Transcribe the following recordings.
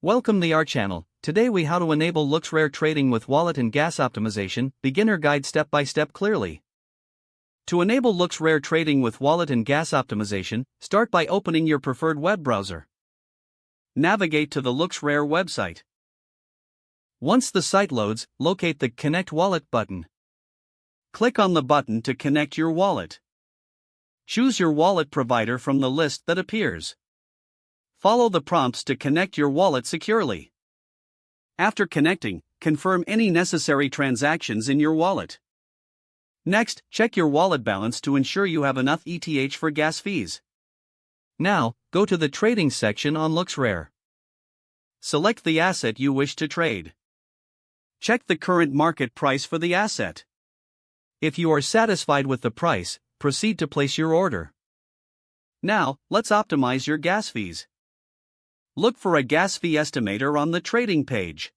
Welcome to our channel. Today we how to enable LooksRare trading with wallet and gas optimization, beginner guide step by step clearly. To enable LooksRare trading with wallet and gas optimization, start by opening your preferred web browser. Navigate to the LooksRare website. Once the site loads, locate the Connect Wallet button. Click on the button to connect your wallet. Choose your wallet provider from the list that appears. Follow the prompts to connect your wallet securely. After connecting, confirm any necessary transactions in your wallet. Next, check your wallet balance to ensure you have enough ETH for gas fees. Now, go to the trading section on LooksRare. Select the asset you wish to trade. Check the current market price for the asset. If you are satisfied with the price, proceed to place your order. Now, let's optimize your gas fees. Look for a gas fee estimator on the trading page.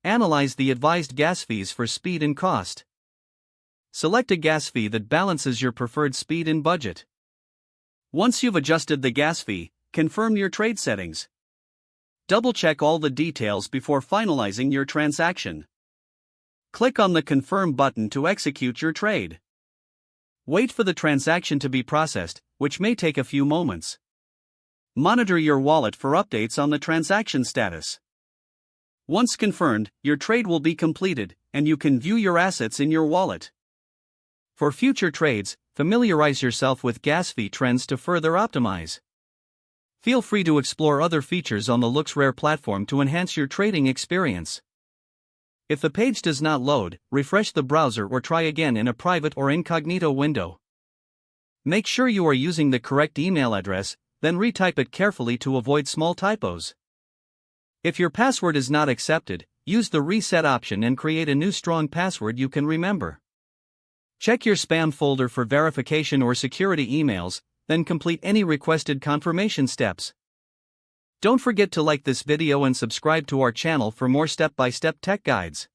Analyze the advised gas fees for speed and cost. Select a gas fee that balances your preferred speed and budget. Once you've adjusted the gas fee, confirm your trade settings. Double-check all the details before finalizing your transaction. Click on the Confirm button to execute your trade. Wait for the transaction to be processed, which may take a few moments. Monitor your wallet for updates on the transaction status. Once confirmed, your trade will be completed, and you can view your assets in your wallet. For future trades, familiarize yourself with gas fee trends to further optimize. Feel free to explore other features on the LooksRare platform to enhance your trading experience. If the page does not load, refresh the browser or try again in a private or incognito window. Make sure you are using the correct email address, then retype it carefully to avoid small typos. If your password is not accepted, use the reset option and create a new strong password you can remember. Check your spam folder for verification or security emails, then complete any requested confirmation steps. Don't forget to like this video and subscribe to our channel for more step-by-step tech guides.